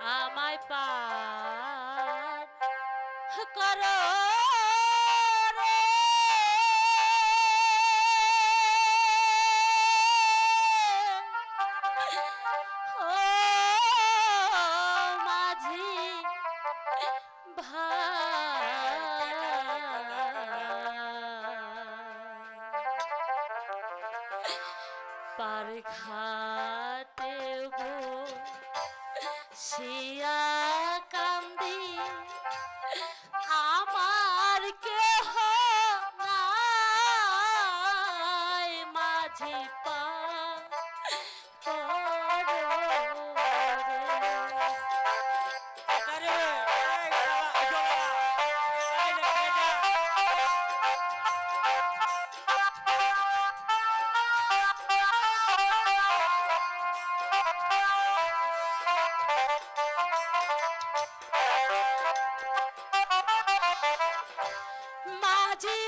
আমায় পার করো রে। ও মাঝি পার ঘাটে বসিয়া কান্দি আমার কেহ নাই মাঝি পা মাঝি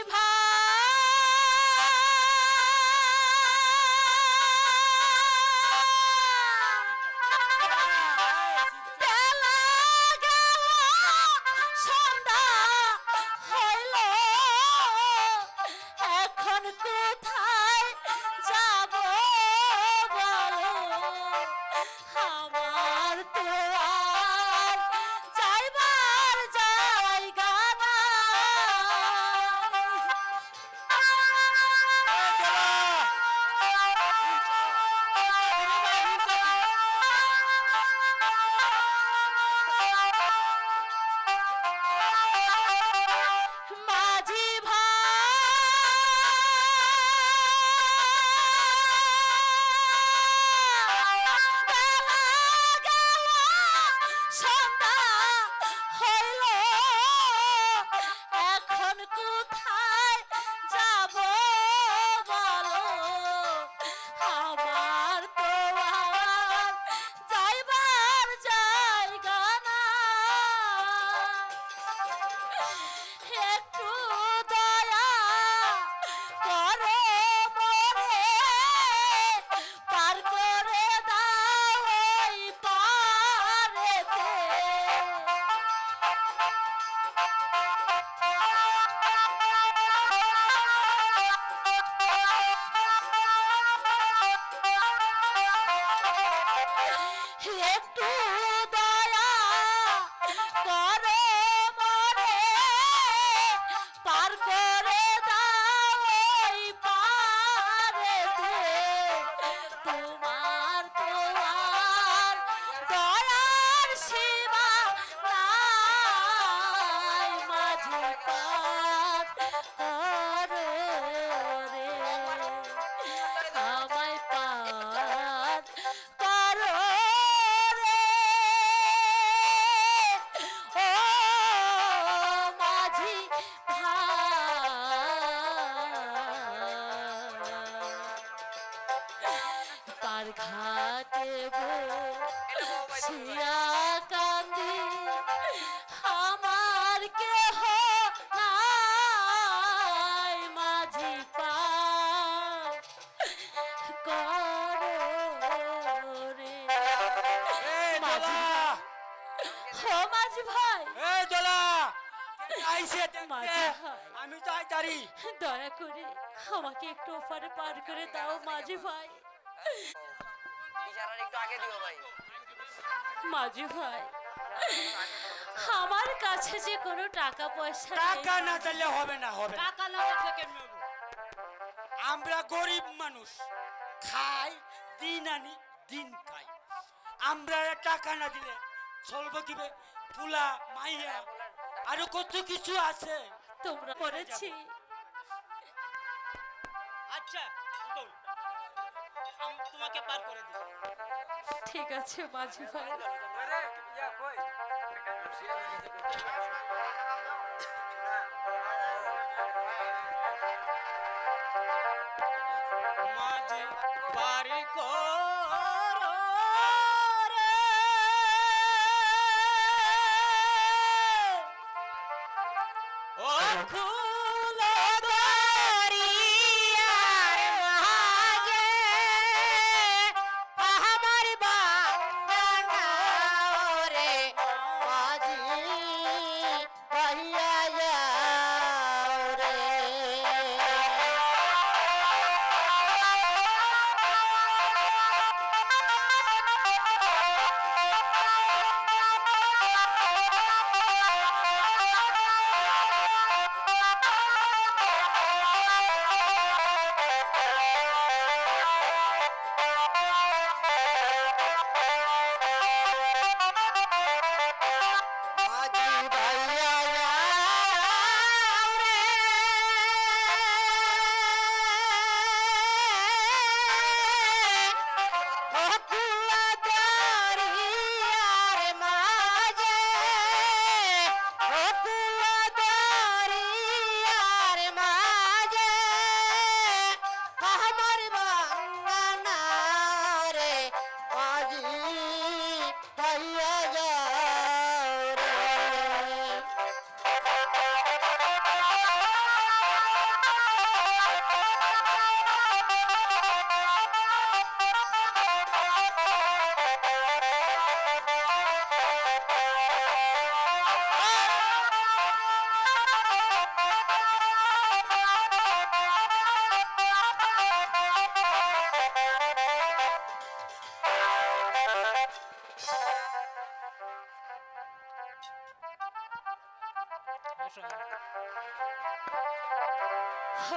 পার ঘাটে বসিয়া কান্দি আমার কেহ নাই মাঝি পার করো রে। মাঝি ও মাঝি ভাই, আমি যাই তারি, দয়া করে আমাকে একটু ওপারে পার করে দাও মাঝি ভাই। একটু আগে দিও ভাই। মাঝি ভাই, আমার কাছে যে কোনো টাকা পয়সা টাকা না দিলে হবে না, হবে টাকা না থেকে নেব। আমরা গরিব মানুষ, খাই দিন আনি দিন খাই। আমরা টাকা না দিলে চলবো কিভাবে? পুলা মাইয়া আরো কত কিছু আছে তোমরা করেছি। আচ্ছা আমি তোমাকে পার করে দিই। ঠিক আছে মাঝি ভাই। মাঝি পারি আমার বাংলা রে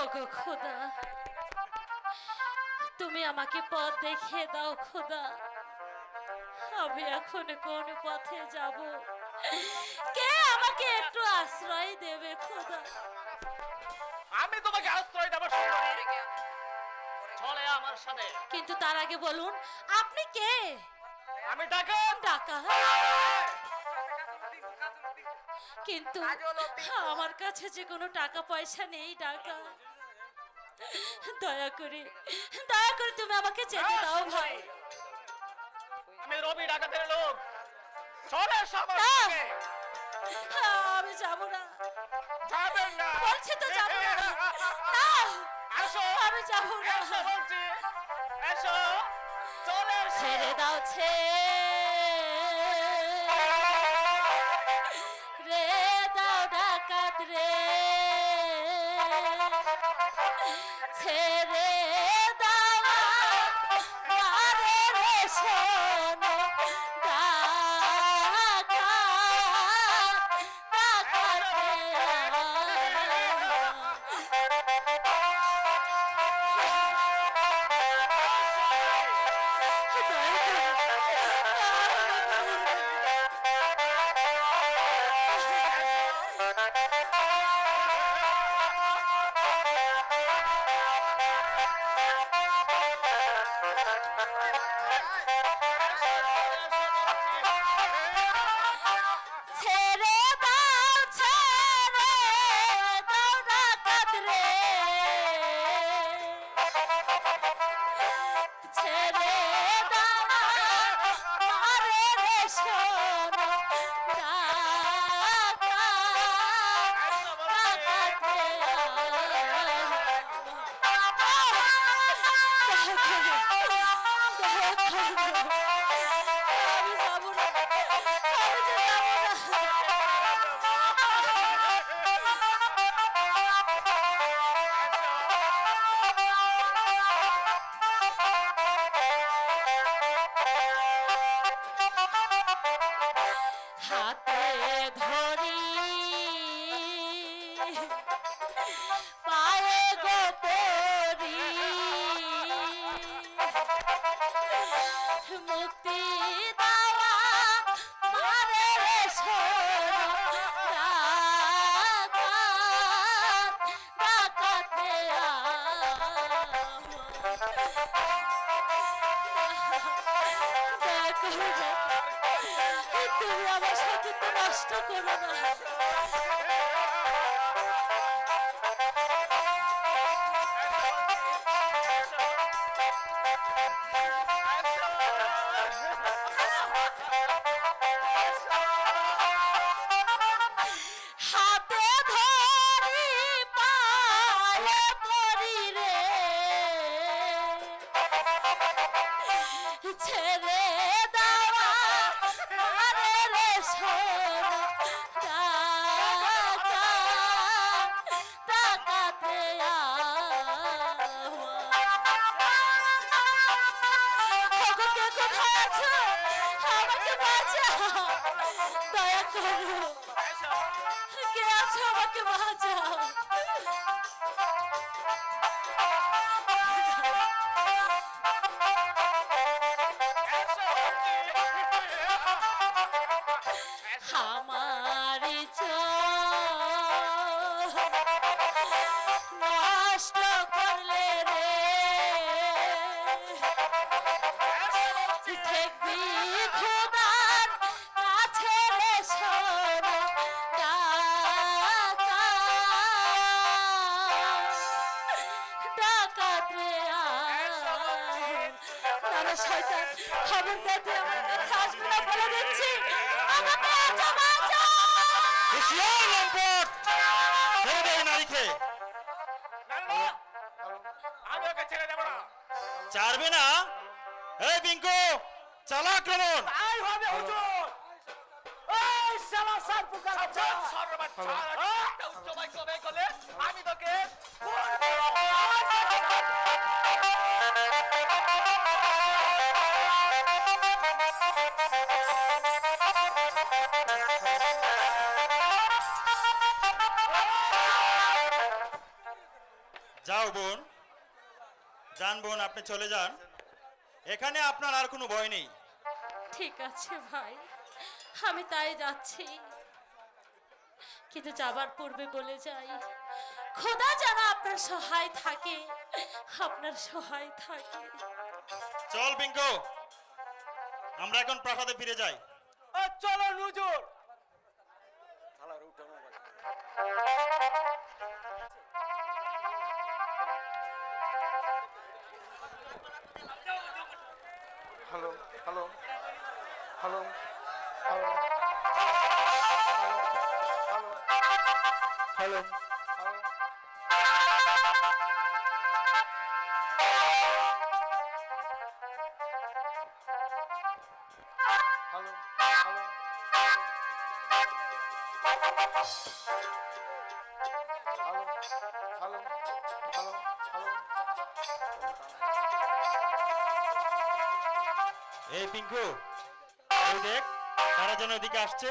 ওগো খোদা, তুমি আমাকে পথ দেখিয়ে দাও খোদা। আমি এখন কোন পথে যাব? কে আমাকে একটু আশ্রয় দেবে খোদা? আমি তোমাকে আশ্রয় দেব সুন্দরী, চলে আমার সাথে। কিন্তু তার আগে বলুন আপনি কে? আমি ডাকাত। টাকা? কিন্তু আমার কাছে যে কোনো টাকা পয়সা নেই টাকা। দয়া করে তুমি আমাকে যেতে দাও ভাই। আমি রবি ডাকাতের লোক, চলে সবার না। সঙ্গে। আমি যাব না, যাবেন না বলছি তো যাব না। না, আসো, আমি যাব না। এসো বলছি, এসো, চলে এসো। ছেড়ে দাও রে দাও ডাকাত রে, ছেড়ে দাও মারে রে শোনো ডাকাত, ডাকাত ছেড়ে দাও ডাকাত রে, ছেড়ে দাও মারে রে শোনো ডাকাত, ডাকাত আমি যাব না, আমি যে যাব হাতে ধরি পায়ে গো পরি, মুক্তি দাওয়া মারে রে শোনো ডাকাত, ডাকাত তুমি আমার সাথে তো নষ্ট করো না। হাতে ধরি পায়ে পরি রে, ছেড়ে দাওয়া মারে রে শোনো ডাকাত, ডাকাত ওগো কে কোথায় আছো? আমাকে বাঁচাও, দয়া করো। কে আছো? আমাকে বাঁচাও। আমারি চোখ নষ্ট করলে রে, ঠেকবি খোদার কাছে রে শোনো ডাকাত, ডাকাত রে নারে শয়তান, খবরদার তুই আমার কাছে আসবি না বলে দিচ্ছি। আমাকে বাঁচাও, বাঁচাও। আমি ওকে ছেড়ে দেব না। ছাড়বে না? এই পিঙ্কু, চালা আক্রমণ। তাই হবে হুজুর। এই শালা সারপুকা বাচ্চা, সর্ববাচ্চা একটা উচ্চ বাক্য ব্যয় করলে আমি তোকে যাও বোন, যান বোন, আপনি চলে যান, এখানে আপনার আর কোনো ভয় নেই। ঠিক আছে ভাই, আমি তাই যাচ্ছি, কিন্তু যাবার পূর্বে বলে যাই, খোদা যেন আপনার সহায় থাকে, আপনার সহায় থাকে। চল পিঙ্কু, আমরা এখন প্রাসাদে ফিরে যাই। চলো নুজুর। Hello hello hello hello hello hello hello hello hello এই পিঙ্কু, এই দেখ তারা যেন এদিকে আসছে।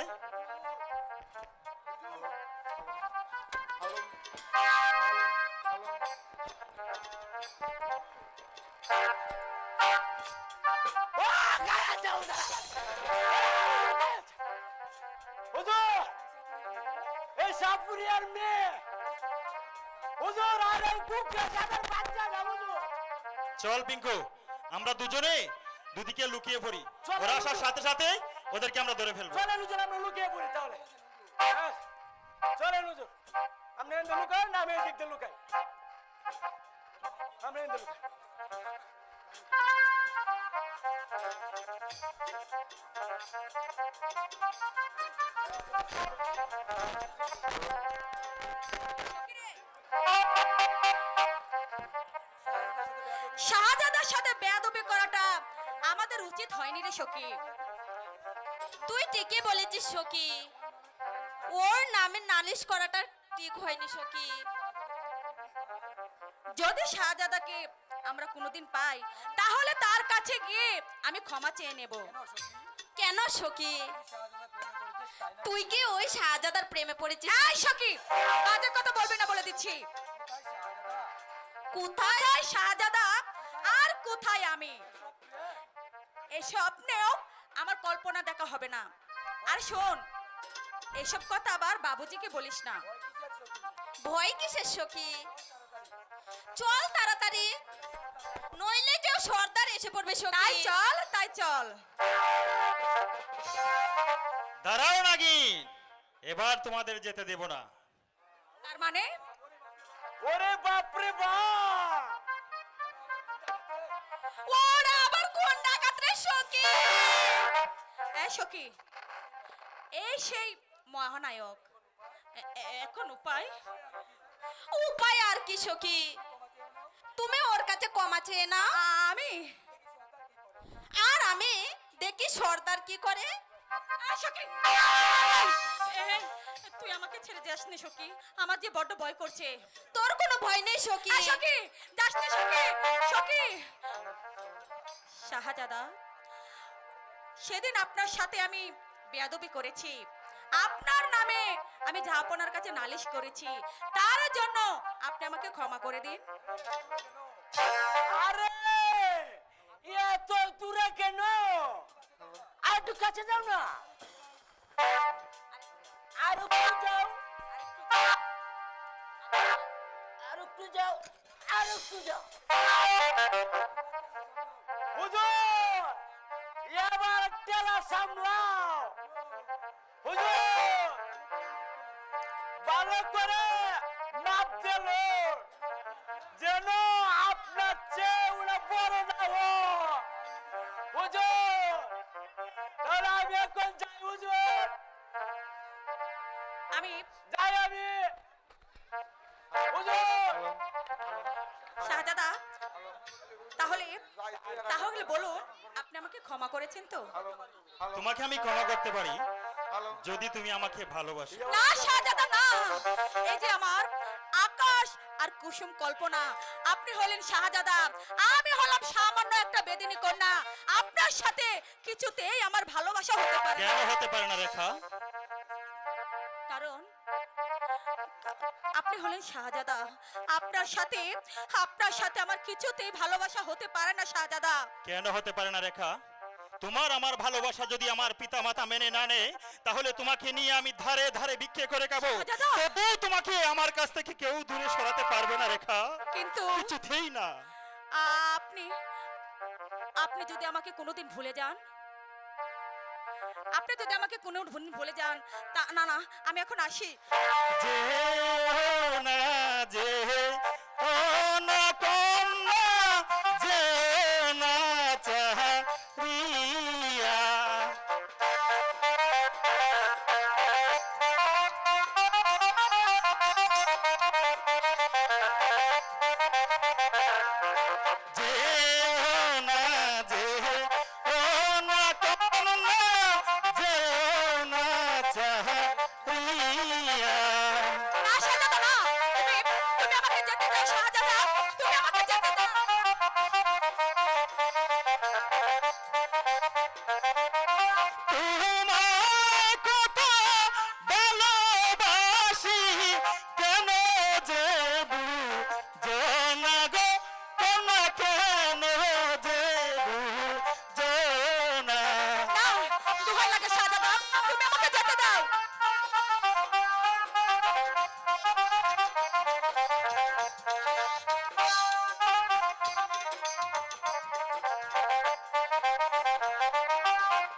হুজুর, এই সাপুরিয়ার মেয়ে হুজুর, আর এই কুকুর সাদের বাচ্চাটা হুজুর। চল পিঙ্কু, আমরা দুজনে দুদিকে লুকিয়ে পড়ি, চল, ওরা আসার পিঙ্কু। সাথে সাথে ওদেরকে আমরা ধরে ফেলবো। চলেন হুজুর, আমরা লুকিয়ে পড়ি তাহলে। হ্যাঁ, চলেন হুজুর, আপনি এখানে লুকান, না আমি এই দিক দিয়ে লুকাই। আমরা এখানে লুকাই। শাহজাদার সাথে বেয়াদবি করাটা আমাদের উচিত হয়নি রে সখী। তুই ঠিকই বলেছিস সখী, ওর নামে নালিশ করাটা ঠিক হয়নি সখী। যদি শাহজাদাকে আমরা কোনোদিন পাই, তাহলে তার কাছে গিয়ে আমি ক্ষমা চেয়ে নেব। কেন সখী, তুই কি ওই শাহজাদার প্রেমে পড়েছিস? এই সখী, বাজে কথা বলবি না বলে দিচ্ছি। কোথায় শাহজাদা আর কোথায় আমি, এই স্বপ্নেও আমার কল্পনা দেখা হবে না। আর শোন, এসব কথা আবার বাবুজিকে বলিস না। ভয় কিসের সখী, চল তাড়াতাড়ি, নইলে কেউ সর্দার এসে পড়বে তাই সখী। চল, তাই চল। দাঁড়াও নাগিন, এবার তোমাদের যেতে দেব না। তার মানে ওরে বাপরে বাপ, ওরা আবার কোন ডাকাত রে সখী? এই সখী, এই সেই মহানায়ক। এখন উপায়? উপায় আর কি সখী, তুমি ওর কাছে ক্ষমা চেয়ে না, আমি আর আমি দেখি সর্দার কি করে। এই সখী, এই, তুই আমাকে ছেড়ে যাস না সখী, আমার যে বড্ড ভয় করছে। তোর কোনো ভয় নেই সখী। এই সখী, যাস না সখী, সখী। শাহজাদা, সেদিন আপনার সাথে আমি বেয়াদবি করেছি, আপনার নামে আমি জাহাপনার কাছে নালিশ করেছি, তার জন্য আপনি আমাকে ক্ষমা করে দিন। আরে এত দূরে কেন? আর একটু কাছে যাও না, আর একটু যাও, আর একটু যাও, আর একটু যাও। হুজুর, এবার টেলা সামলাও। হুজুর, ভালো করে মাপ দিল, যেন আপনার চেয়ে ওরা বড় না হয়। হুজুর, তাহলে আমি এখন যাই হুজুর, আমি যাই আমি। হুজুর, শাহজাদা, তাহলে তাহলে বলুন, আপনি আমাকে ক্ষমা করেছেন তো? তোমাকে আমি ক্ষমা করতে পারি যদি তুমি আমাকে ভালোবাসো। না শাহজাদা, না। এই যে আমার আকাশ আর কুসুম কল্পনা, আপনি হলেন শাহজাদা, আমি হলাম সামান্য একটা বেদিনী কন্যা। আপনার সাথে কিছুতেই আমার ভালোবাসা হতে পারে না। কেন হতে পারে না রেখা? কারণ আপনি আপনি হলেন শাহজাদা, আপনার সাথে আমার কিছুতেই ভালোবাসা হতে পারে না শাহজাদা। কেন হতে পারে না রেখা? তোমার আমার ভালোবাসা যদি আমার পিতা মাতা মেনে না নেয়, তাহলে তোমাকে নিয়ে আমি ধারে ধারে ভিক্ষে করে খাবো, শাহজাদা! তবুও তোমাকে আমার কাছ থেকে কেউ দূরে সরাতে পারবে না রেখা, কিন্তু কিছুতেই না। আপনি আপনি যদি আমাকে কোনোদিন ভুলে যান, না না, আমি এখন আসি। যেও না, যেও না কন্যা, যেও না চাহিয়া। যেও না, যেও না কন্যা, যেও না চাহিয়া। না শাহজাদা, না, তুমি আমাকে যেতে দাও শাহজাদা, তুমি আমাকে যেতে দাও। তোমায় কত ভালোবাসি, কেন যে বুঝো না গো কন্যা, কেন যে বুঝো না। না, দোহাই লাগে শাহজাদা, তুমি আমাকে যেতে দাও।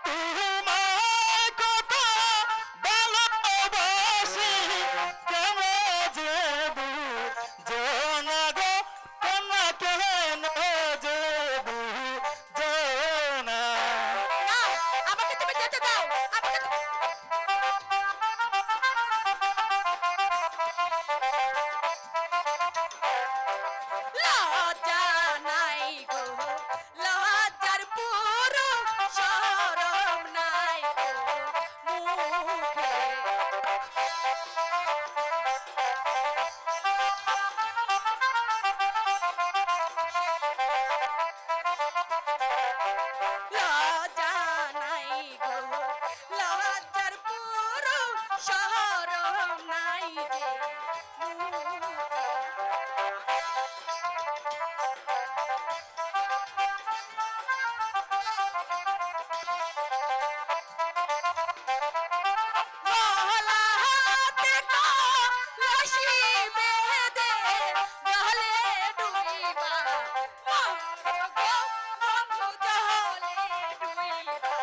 তোমায় কত ভালোবাসি, কেন যে বুঝো না গো কন্যা, কেন যে বুঝো না। না, আমাকে তুমি যেতে দাও, আমাকে লজ্জা নাই গো, লজ্জার পুরো শরম নাই গো মুখে। লজ্জা নাই গো, লজ্জার পুরো শরম নাই যে মুখে। গলা হাতে কলসি বেঁধে জলে ডুবিবা, বন্ধু গো বন্ধু জলে ডুবিবা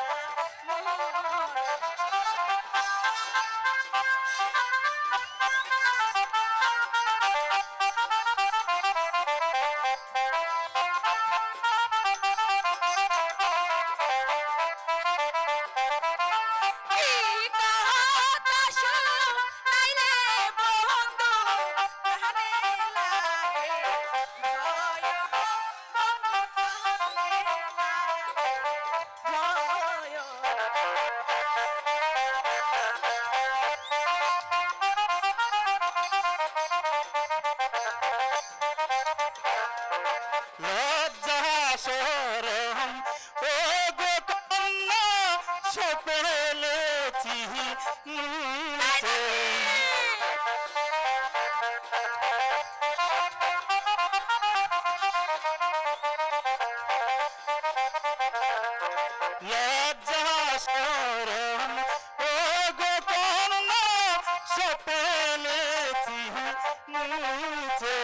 কি কথা শুনাইলে বন্ধু প্রাণে লাগে ভয় গো, বন্ধু প্রাণে লাগে লজ্জা শরম ও গো কন্যা, সকলেছি মুছে। লজ্জা শরম ও গো কন্যা, সকলেছি মুছে।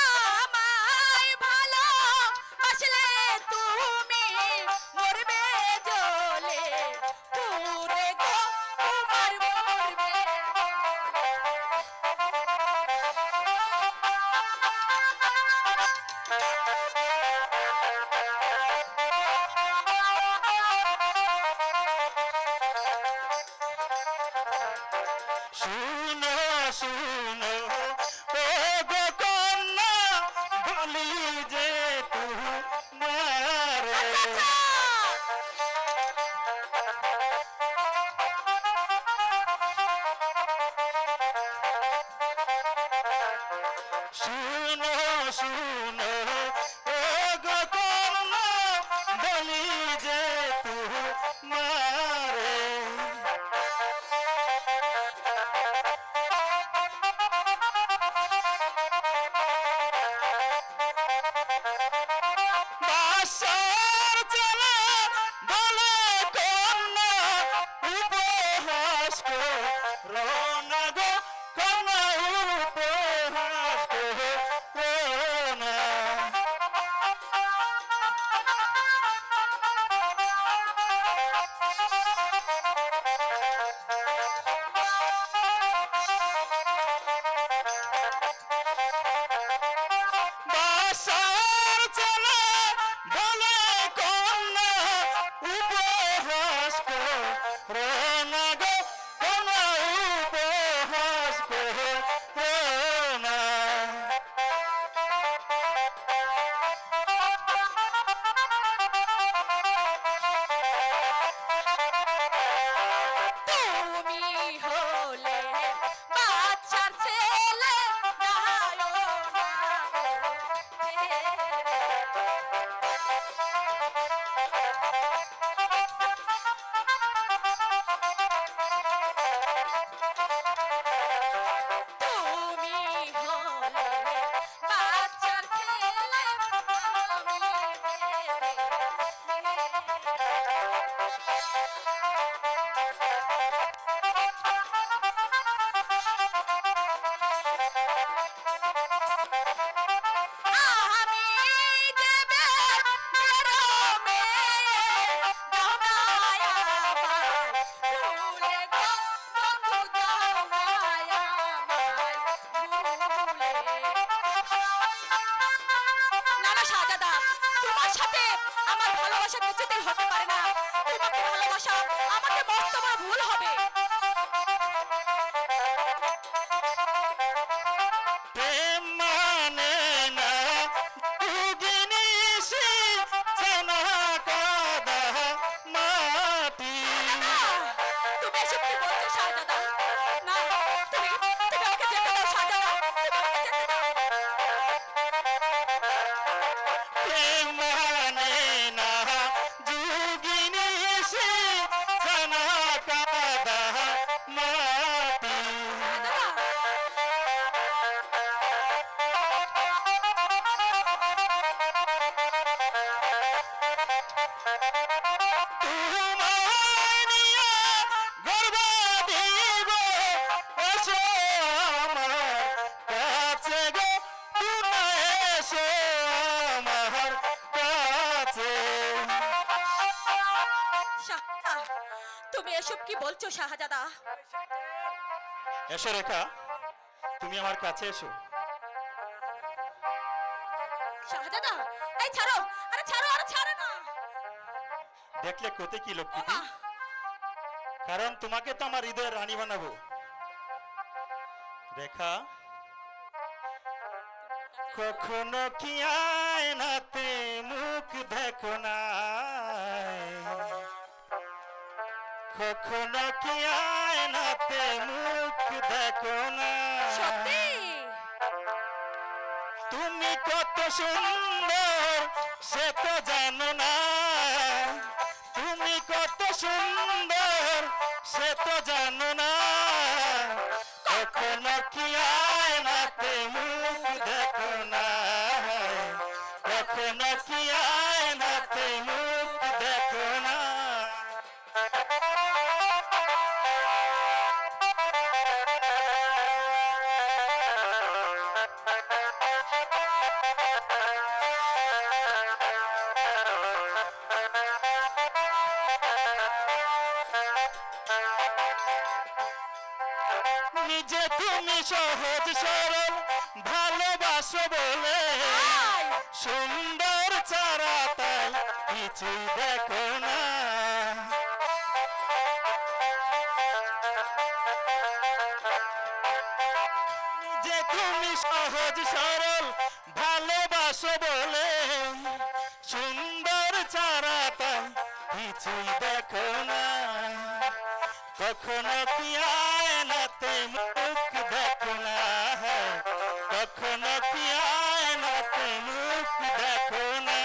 আমায় ভালোবাসলে তুমি মরবে জ্বলে পুরে গো তোমার মরবে শুনো শুনো ও গো কন্যা বলি যে তোমারে শুনো শুনো ও গো কন্যা বলি যে তোমারে বাসার চলে বলে কন্যা উপহাস করো না গো কন্যা উপহাস করো না বাসার চলে বলে কন্যা উপহাস করো না গো কন্যা উপহাস করো না তুমি হলে বাচ্চার ছেলে দাও না তুমি হলে বাচ্চার ছেলে আমি দেবে মেরো মেয়ে দাওনায় আমায় ভুলে গো বন্ধু দাওনায় আমায় ভুলে না না শাহজাদা তোমার সাথে আমার ভালোবাসা কিছুতেই হতে পারে না তোমাকে ভালোবাসা আমাকে মস্ত বড় ভুল হবে প্রেম মানে না দুগিনিসি জানা কাদা মাটি তুমি এসব কি বলছো শাহজাদা না তুমি আমাকে যেতে দাও শাহজাদা তুমি আমাকে যেতে দাও প্রেম মানে না দুগিনিসি জানা কাদা মাটি তোমায় নিয়ে গর্ব দিব এসো আমার কাছে গো তুমি এসো আমার কাছে শাহজাদা তুমি এসব কি বলছো শাহজাদা এসো রেখা তুমি আমার কাছে এসো শাহজাদা এই ছাড়ো আরে ছাড়ো আরে ছাড়ো না দেখলে কোতে কি লক্ষ্মী ওমা কারণ তোমাকে তো আমার হৃদয়ের রানী বানাবো রেখা কখনো কি আয়নাতে মুখ দেখো না কখনো কি আয়নাতে মুখ দেখো না সত্যি তুমি কত সুন্দর সে তো জানো না তুমি কত সুন্দর সে তো জানো না কখনো কি আয়নাতে মুখ দেখো না কখনো কি আয়নাতে মুখ দেখো না নিজে তুমি সহজ সরল ভালোবাসো বলে সুন্দর চারা তাই কিছুই দেখো না। নিজে তুমি সহজ সরল ভালোবাসো বলে সুন্দর চারা তাই কিছুই দেখো না। কখনো কি আয়নাতে মুখ দেখো না, কখনো কি আয়নাতে মুখ দেখো না।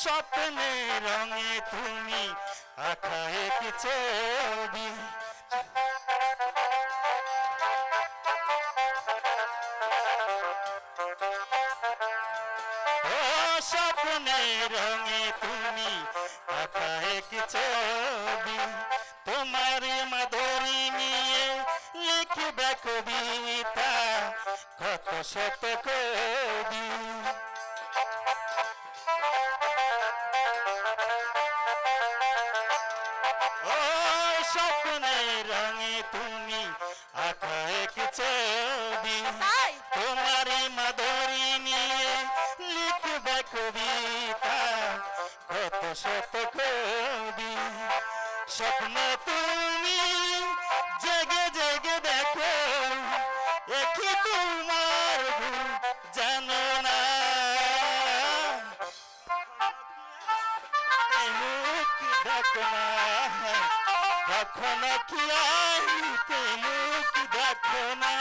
স্বপ্নে রঙে তুমি আঁকা এক ছবি, ও স্বপ্নে রঙে তুমি আঁকা এক ছবি, তোমার মাধুরী নিয়ে লিখবে কবিতা কত শত কবি। ও স্বপ্নের রঙে তুমি আঁকা এক ছবি, তাই তোমার মাধুরী নিয়ে লিখবে কবিতা কত শত কবি। স্বপ্ন তুমি জেগে জেগে দেখো, একই তোমার ভুল জানো না। মুখ দেখো না, কখনো কি আইতে মুখ দেখো না।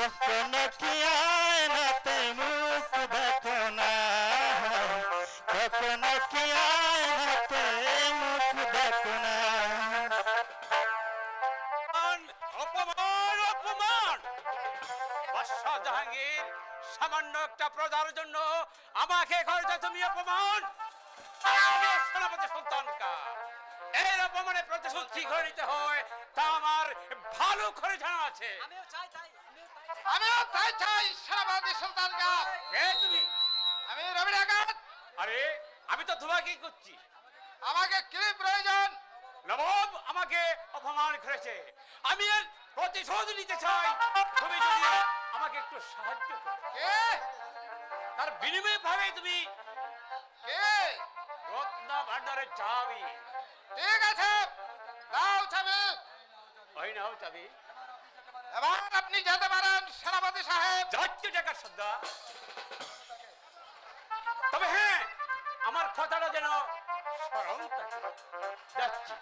কখনো কি আয়নাতে মুখ দেখো না, কখনো কি আয়নাতে মুখ দেখো না। অপমান অপমান! বাদশাহ জাহাঙ্গীর সামান্য একটা প্রজার জন্য আমাকে করেছে তুমি অপমান। আমি সেনাপতি সুলতানকা এর অপমানে প্রতিশোধ কি করে নিতে হয় তা আমার ভালো করে জানা আছে। আমিও তাই চাই সেনাপতি সুলতানকা। কে তুমি? আমি রবি ডাকাত। আরে আমি তো তোমাকেই করছি। আমাকে কি প্রয়োজন? নবাব আমাকে অপমান করেছে, আমি এর প্রতিশোধ নিতে চাই। তুমি যদি আমাকে একটু সাহায্য করো, কে তার বিনিময়ে ভাবে তুমি কে? রত্ন ভান্ডারের চাবি। ঠিক আছে, দাও চাবি। ওই নাও চাবি। এবার আপনি যেতে পারেন সেনাপতি সাহেব। যাচ্ছে টাকার সর্দার। তবে হ্যাঁ, আমার কথাটা যেন স্মরণ থাকে। যাচ্ছি।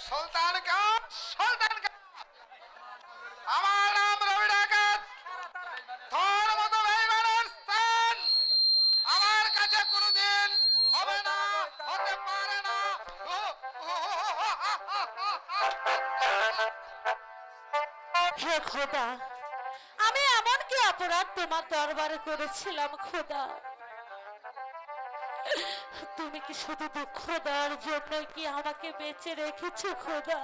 সুলতানকা, সুলতানকা, আমার নাম রবি ডাকাত। তোর মতো বেঈমানের স্থান আমার কাছে কোনোদিন হবে না, হতে পারে না। হে খোদা, আমি এমন কি অপরাধ তোমার দরবারে করেছিলাম খোদা? তুমি কি শুধু দুঃখ দেওয়ার জন্য কি আমাকে বেঁচে রেখেছো খোদা?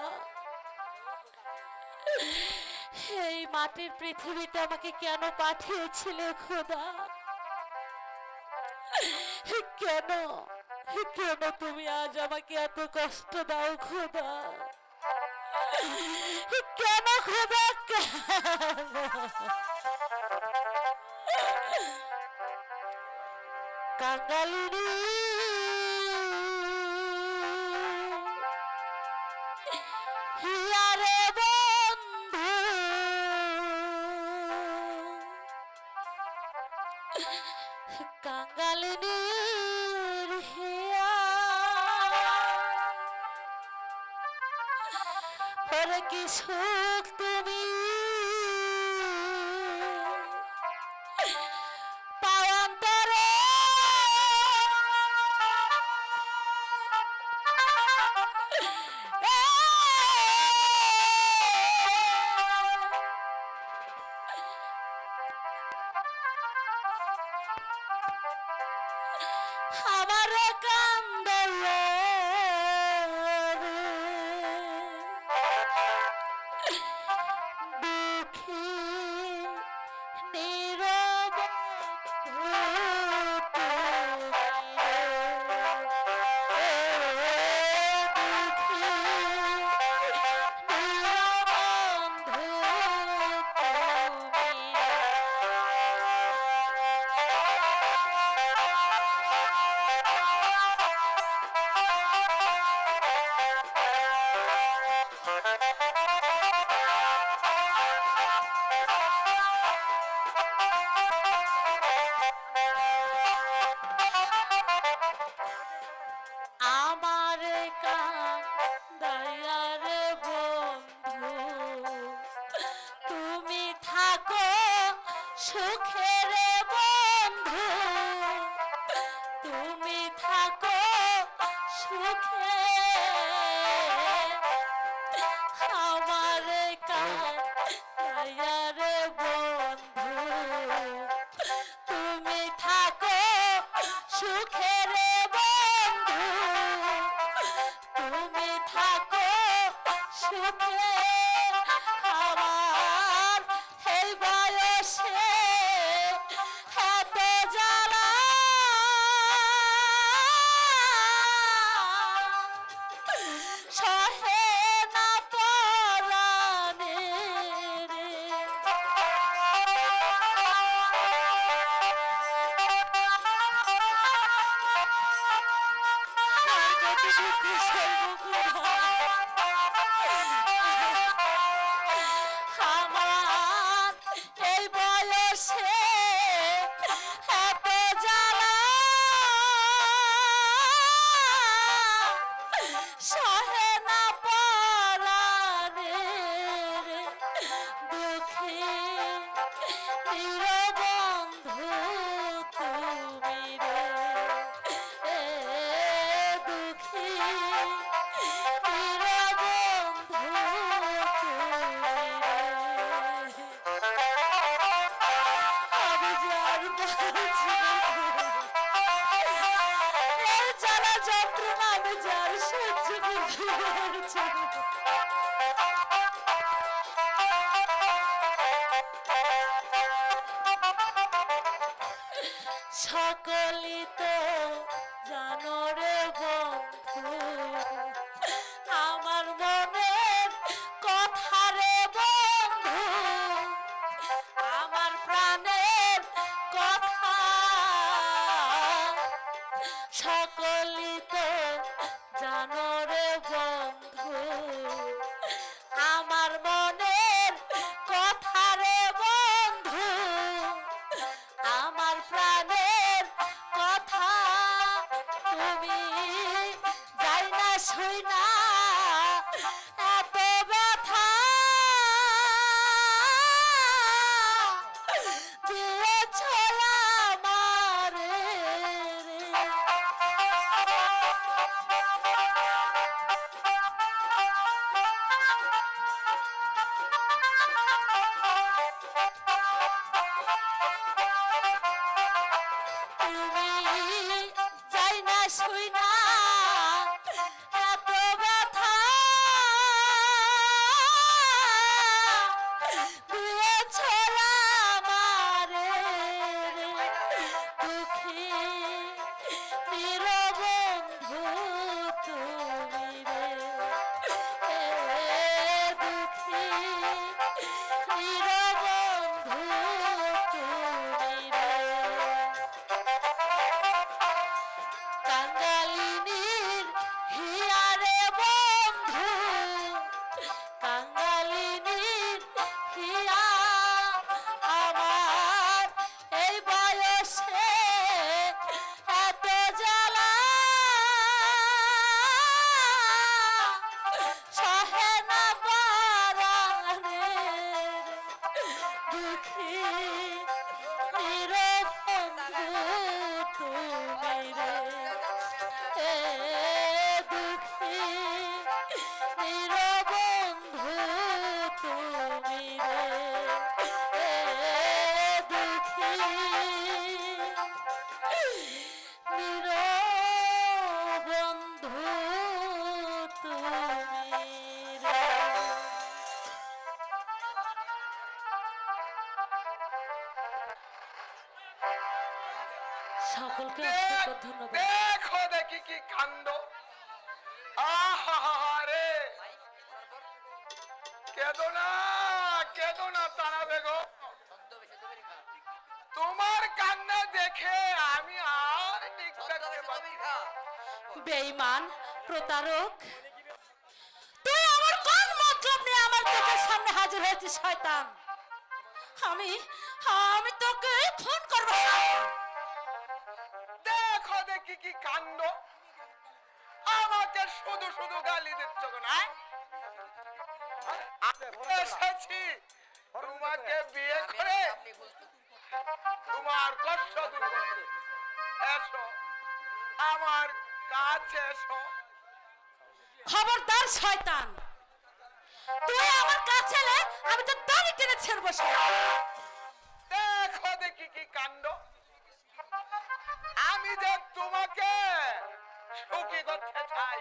এই মাটির পৃথিবীতে আমাকে কেন পাঠিয়েছিলে খোদা? কেন কেন তুমি আজ আমাকে এত কষ্ট দাও খোদা? কেন খোদা, কেন? কাঙ্গালিনী হিয়ারে বন্ধু, কাঙ্গালিনীর হিয়া, ওরে কি সুখ তুমি পাওয়ান্তরে, আমার কান্দায়ার বন্ধু তুমি থাকো সুখের বন্ধু তুমি থাকো সুখে আমার কান্দায়ার বন্ধু তুমি থাকো সুখের বন্ধু তুমি থাকো সুখে আমার এই বয়সে এত জ্বালা সহে না পরাণে রে আর কত দুঃখ সর্বগুণ আমার এই বয়সে এত জ্বালা সহে না পরাণে রে দুঃখী নিরবন্ধু তুমি রে দুঃখী নিরবন্ধু তুমি রে আমি যে আর পারছি না এই জ্বালা যন্ত্রণা আমি যে আর সহ্য করতে পারছি না। সকলই তো জানো রে বন্ধু আমার মনের কথা রে বন্ধু আমার প্রাণের কথা সকলই তো জানো রে বন্ধু আমার মনের কথা রে বন্ধু আমার প্রাণের কথা তুমি যাই না শুই না এত ব্যথা দিয়েছ আমারে রে তুমি যাই না শুই না এত ব্যথা দিয়েছ আমারে রে দুঃখী নিরবন্ধু তুমি রে দুঃখী নিরবন্ধু তুমি রে কাঙ্গালিনীর হিয়ারে বন্ধু কাঙ্গালিনীর হিয়া আমার এই বয়সে এত জ্বালা সহে না পরাণে দুঃখী নিরবন্ধু তুমি রে দুঃখী নিরবন্ধু তুমি রে দুঃখী নিরবন্ধু তুমি রে সকলকে অসংখ্য ধন্যবাদ। দেখো দেখি কি কাণ্ড আহারে কেদো না তারা বেগম তোমার কান্না দেখে আমি আর ঠিক থাকতে পারি না। বেঈমান প্রতারক তুই আমার কোন হয়েছে শয়তান। আমি আমি তোকে ফোন করবো। দেখো দেখি কি কাণ্ড, আমাকে শুধু শুধু গালি দিচ্ছ না? আমি এসেছি তোমাকে বিয়ে করে তোমার কষ্ট দূর করতে। এসো আমার কাছে এসো। খবরদার শয়তান, তুই আমার কাছে এলে আমি তো দাড়ি টেনে ছেড়বো। দেখো দেখি কি কাণ্ড, আমি যে তোমাকে সুখী করতে চাই।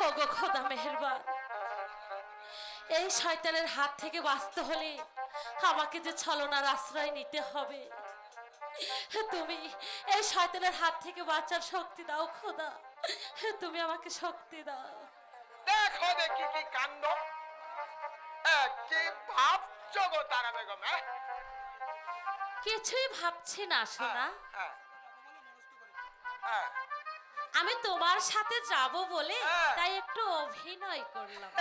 ওগো খোদা মেহেরবান, এই শয়তানের হাত থেকে বাঁচতে হলে আমাকে যে ছলনার আশ্রয় নিতে হবে। তুমি এই শয়তানের হাত থেকে বাঁচার শক্তি দাও খোদা, তুমি আমাকে শক্তি দাও। দেখো দেখি কি কাণ্ড, কি ভাবছো গো তারা বেগম? কিছুই ভাবছি না সোনা, হ্যাঁ, হ্যাঁ। আমি তোমার সাথে যাব বলে হ্যাঁ। তাই একটু অভিনয় করলাম।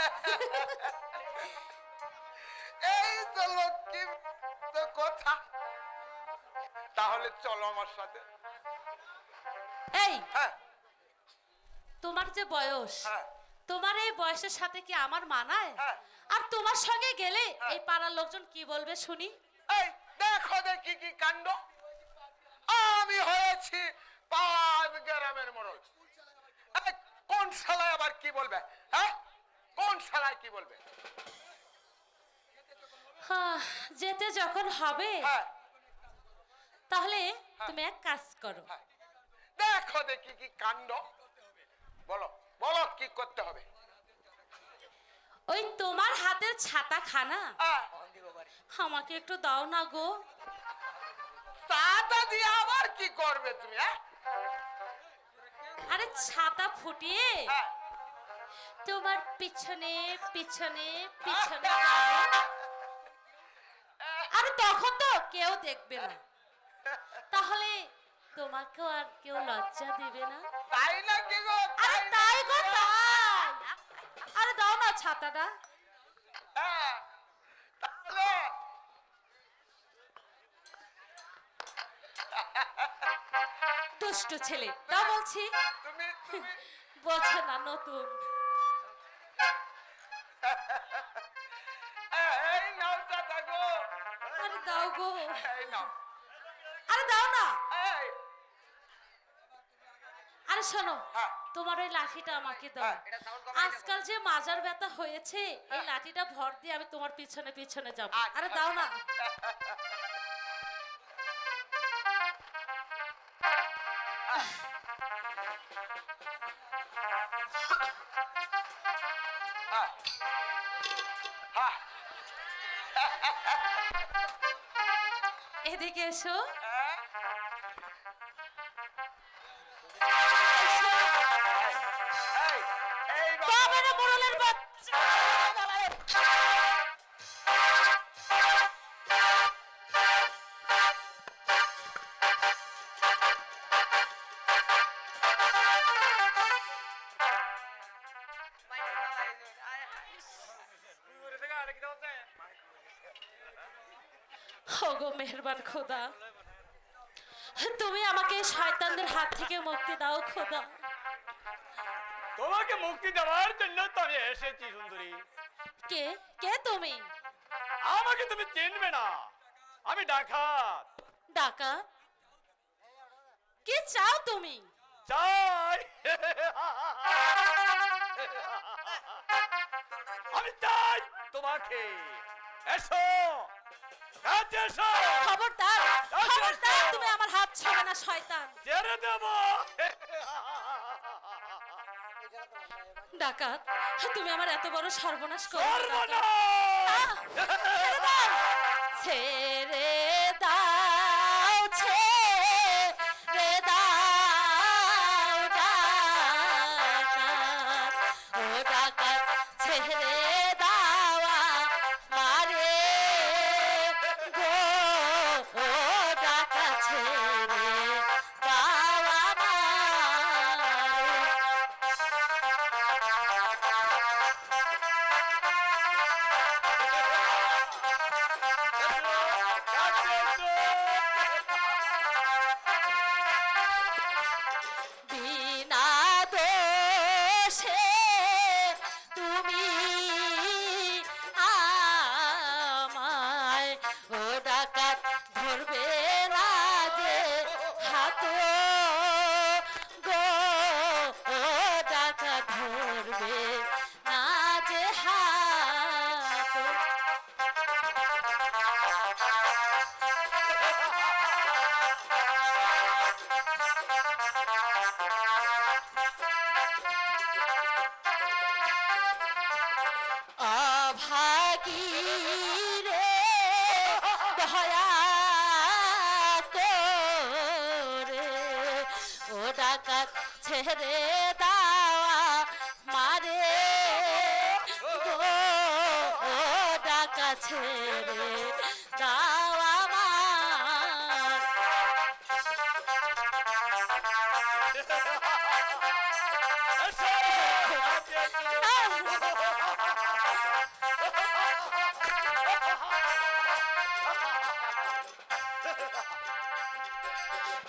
এই তো লক্ষ্মী তো কথা, তাহলে চলো আমার সাথে। এই হ্যাঁ, তোমার যে বয়স, হ্যাঁ। তোমার এই বয়সের সাথে কি আমার মানায়? হ্যাঁ। আর তোমার সঙ্গে গেলে এই পাড়ার লোকজন কি বলবে শুনি? এই দেখো দেখি কি কাণ্ড, আমি হয়েছি 5 গ্রামের মোড়ল। এই, কোন শালায় আবার কি বলবে? হ্যাঁ, কোন শালায় কি বলবে? হ্যাঁ, যেতে যখন হবে হ্যাঁ, তাহলে তুমি এক কাজ করো, হ্যাঁ। দেখো দেখি কি কাণ্ড, বলো বলো কি করতে হবে? ওই তোমার হাতের ছাতা খানা হ্যাঁ, আমাকে একটু দাও না গো। তাতা দিয়ে আবার কি করবে তুমি? হ্যাঁ, আরে ছাতা ফুটিয়ে হ্যাঁ। তোমার পিছনে পিছনে পিছনে আরে তখন তো কেউ দেখবে না, তাহলে তোমাকেও আর কেউ লজ্জা দিবে না। তাই নাকি গো? আরে তাই গো তাই। আরে দাও না ছাতাটা। হ্যাঁ, তাহলে দুষ্ট ছেলে, দাও বলছি। তুমি তুমি বোঝে না নতুন। এই নাও চাচা গো, আরে দাও গো, এই নাও। আরে দাও না। এই, আরে শোনো, হ্যাঁ। তোমার ওই লাঠিটা আমাকে দাও। হ্যাঁ। আজকাল যে মাজার ব্যথা হয়েছে, এই লাঠিটা ভর দিয়ে আমি তোমার পিছনে পিছনে যাব। আচ্ছা। আরে দাও না। হ্যাঁ, হ্যাঁ, এদিকে এসো। হ্যাঁ। এই, এই বাবা। তবে না মোড়লের বাচ্চা। ওগো মেহেরবান খোদা, তুমি আমাকে এই শয়তানদের হাত থেকে মুক্তি দাও খোদা। তোমাকে মুক্তি দেওয়ার জন্য তো আমি এসেছি সুন্দরী। কে কে তুমি? আমাকে তুমি চিনবে না, আমি ডাকাত। ডাকাত? কি চাও তুমি? চাই আমি চাই তোমাকে। এসো কাছে এসো। খবরদার, খবরদার, তুমি আমার হাত ছুঁবে না শয়তান। ছেড়ে দেব। ডাকাত, তুমি আমার এত বড় সর্বনাশ করো না, ডাকাত। সর্বনাশ! ছেড়ে দাও, ছেড়ে দাও, ছেড়ে দাও ডাকাত, ও ডাকাত ছেড়ে দাও আমারে গো, ও ডাকাত ছেড়ে দাও আমারে। ধরবে না যে হাত অভাগী রে দয়া করে ও ডাকাত ছেড়ে দাওয়া মারে গো ও ডাকাত ছেড়ে দাওয়া মার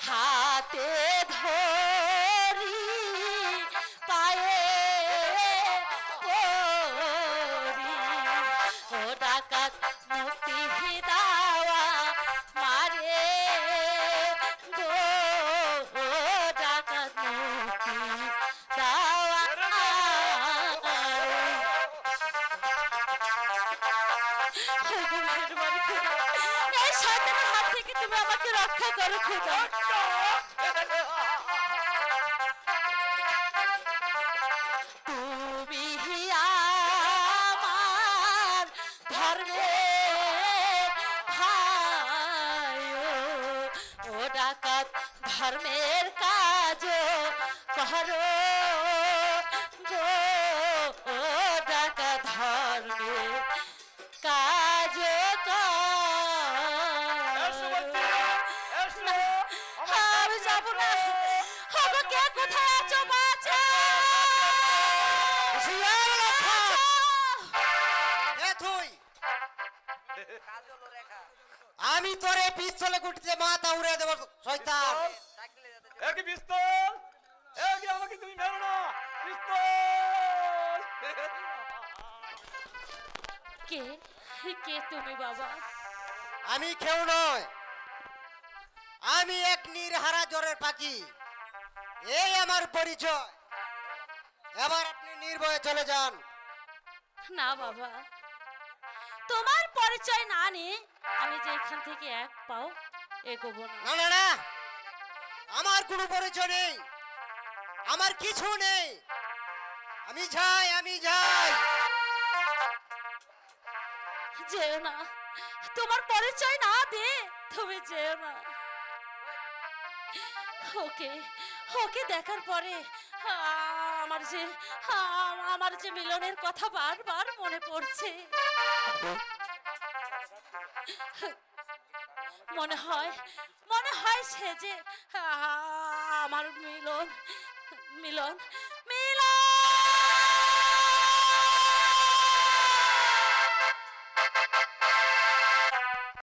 হাতে ধরি পায়ে পড়ি ও ডাকাত মুক্তি দাওয়া মারে গো ও ডাকাত মুক্তি দাওয়া এই শয়তানের হাত থেকে তুমি আমাকে রক্ষা করো খোদা তুমি আমার ধর্মের ভাই ও ডাকাত ধর্মের কাজ করো গো ও ডাকাত ধর্মের কাজ আমি যাব না আমাকে কোথায় আছো বাঁচা আমি তোরে পিস্তলে গুটিতে মাথা উড়ে দেব শয়তান কি পিস্তল কি আমাকে তুমি মেরো না পিস্তল কে কে তুমি বাবা আমি কেউ নয় আমি এক নির্হারা জ্বরের পাখি এই আমার পরিচয় এবার আপনি নির্ভয়ে চলে যান না বাবা তোমার পরিচয় না নিয়ে আমি যে এখান থেকে এক পাও এগোবো না না না না আমার কোনো পরিচয় নেই আমার কিছু নেই আমি যাই যেও না তোমার পরিচয় না দে তুমি যেও না ওকে ওকে দেখার পরে আমার যে মিলনের কথা বারবার মনে পড়ছে মনে হয় সে যে আমার মিলন